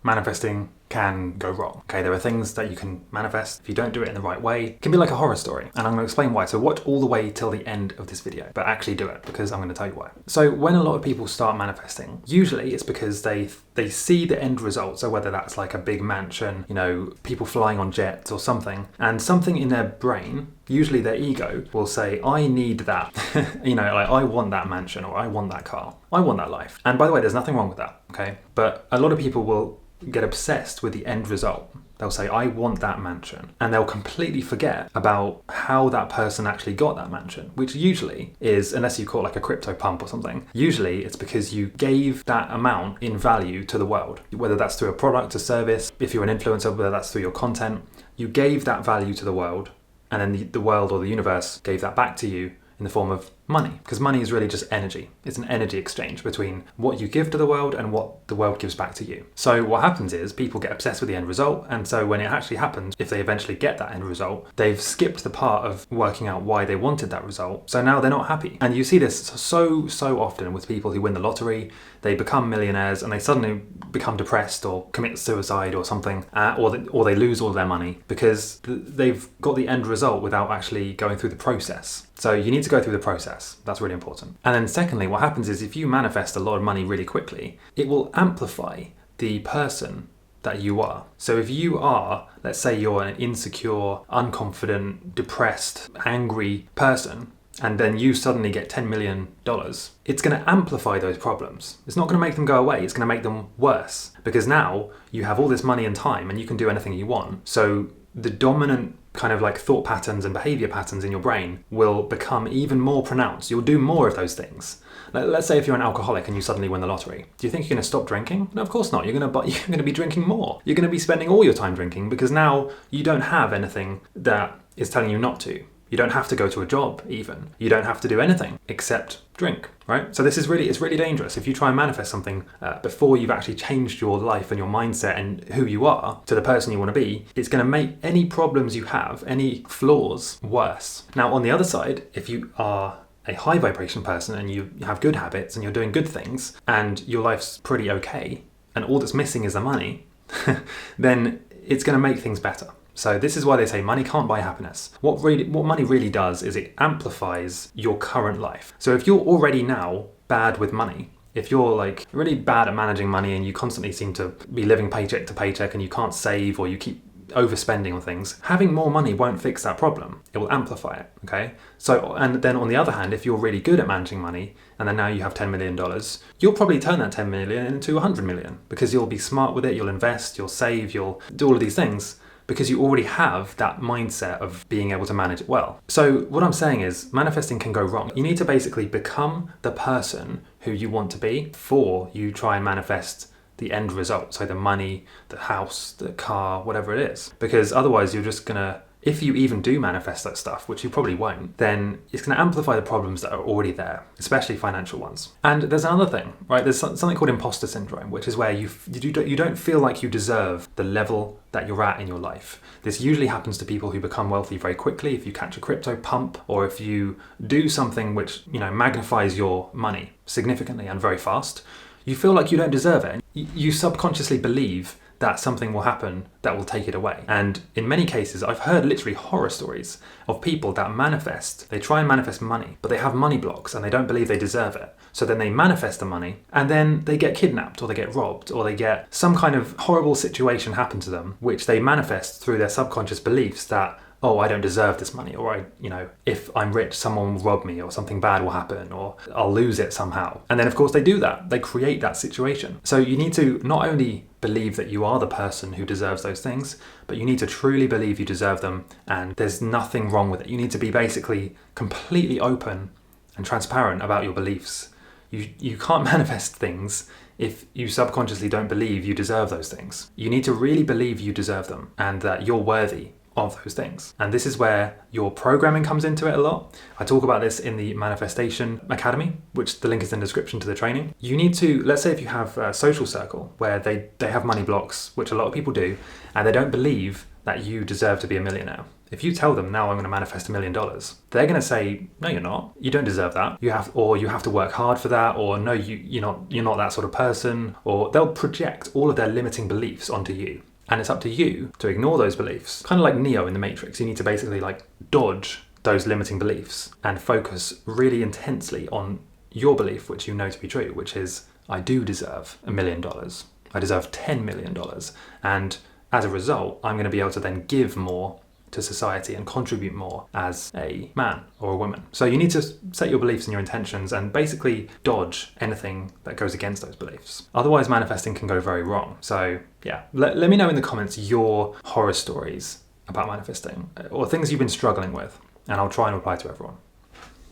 manifesting can go wrong. Okay, there are things that you can manifest if you don't do it in the right way. It can be like a horror story, and I'm going to explain why. So watch all the way till the end of this video, but actually do it, because I'm going to tell you why. So when a lot of people start manifesting, usually it's because they see the end result. So whether that's like a big mansion, you know, people flying on jets or something, and something in their brain, usually their ego, will say, I need that. You know, like, I want that mansion, or I want that car, I want that life. And by the way, there's nothing wrong with that, okay? But a lot of people will get obsessed with the end result. They'll say, I want that mansion. And they'll completely forget about how that person actually got that mansion, which usually is, unless you call it like a crypto pump or something, usually it's because you gave that amount in value to the world. Whether that's through a product, a service, if you're an influencer, whether that's through your content, you gave that value to the world, and then the world or the universe gave that back to you in the form of money, because money is really just energy. It's an energy exchange between what you give to the world and what the world gives back to you. So what happens is people get obsessed with the end result, and so when it actually happens, if they eventually get that end result, they've skipped the part of working out why they wanted that result. So now they're not happy. And you see this so often with people who win the lottery. They become millionaires and they suddenly become depressed or commit suicide or something, or they lose all their money because they've got the end result without actually going through the process. So you need to go through the process. That's really important. And then secondly, what happens is if you manifest a lot of money really quickly, it will amplify the person that you are. So if you are, let's say you're an insecure, unconfident, depressed, angry person, and then you suddenly get $10 million, it's going to amplify those problems. It's not going to make them go away, it's going to make them worse. Because now you have all this money and time and you can do anything you want. So the dominant kind of like thought patterns and behavior patterns in your brain will become even more pronounced. You'll do more of those things. Let's say if you're an alcoholic and you suddenly win the lottery, do you think you're going to stop drinking? No, of course not. You're going to be drinking more. You're going to be spending all your time drinking because now you don't have anything that is telling you not to. You don't have to go to a job even. You don't have to do anything except drink, right? So it's really dangerous. If you try and manifest something before you've actually changed your life and your mindset and who you are to the person you want to be, it's going to make any problems you have, any flaws, worse. Now, on the other side, if you are a high vibration person and you have good habits and you're doing good things and your life's pretty okay and all that's missing is the money, then it's going to make things better. So this is why they say money can't buy happiness. What money really does is it amplifies your current life. So if you're already now bad with money, if you're like really bad at managing money and you constantly seem to be living paycheck to paycheck and you can't save or you keep overspending on things, having more money won't fix that problem. It will amplify it, okay? So, and then on the other hand, if you're really good at managing money and then now you have $10 million, you'll probably turn that 10 million into 100 million because you'll be smart with it, you'll invest, you'll save, you'll do all of these things, because you already have that mindset of being able to manage it well. So what I'm saying is manifesting can go wrong. You need to basically become the person who you want to be before you try and manifest the end result. So the money, the house, the car, whatever it is. Because otherwise you're just gonna, if you even do manifest that stuff, which you probably won't, then it's going to amplify the problems that are already there, especially financial ones. And there's another thing, right? There's something called imposter syndrome, which is where you don't feel like you deserve the level that you're at in your life. This usually happens to people who become wealthy very quickly. If you catch a crypto pump, or if you do something which, magnifies your money significantly and very fast, you feel like you don't deserve it. You subconsciously believe that something will happen that will take it away. And in many cases, I've heard literally horror stories of people that manifest, they try and manifest money, but they have money blocks and they don't believe they deserve it. So then they manifest the money and then they get kidnapped or they get robbed or they get some kind of horrible situation happen to them, which they manifest through their subconscious beliefs that, oh, I don't deserve this money, or if I'm rich, someone will rob me, or something bad will happen, or I'll lose it somehow. And then of course they do that. They create that situation. So you need to not only believe that you are the person who deserves those things, but you need to truly believe you deserve them and there's nothing wrong with it. You need to be basically completely open and transparent about your beliefs. You can't manifest things if you subconsciously don't believe you deserve those things. You need to really believe you deserve them and that you're worthy of those things. And this is where your programming comes into it a lot. I talk about this in the Manifestation Academy, which the link is in the description to the training. You need to, let's say if you have a social circle where they have money blocks, which a lot of people do, and they don't believe that you deserve to be a millionaire. If you tell them now I'm going to manifest $1 million, they're going to say, no, you're not. You don't deserve that. You have to work hard for that, or no, you're not that sort of person, or they'll project all of their limiting beliefs onto you. And it's up to you to ignore those beliefs. Kind of like Neo in the Matrix. You need to basically like dodge those limiting beliefs and focus really intensely on your belief, which you know to be true, which is, I do deserve $1 million. I deserve $10 million. And as a result, I'm going to be able to then give more to society and contribute more as a man or a woman. So you need to set your beliefs and your intentions and basically dodge anything that goes against those beliefs. Otherwise, manifesting can go very wrong. So yeah, let me know in the comments your horror stories about manifesting or things you've been struggling with, and I'll try and reply to everyone.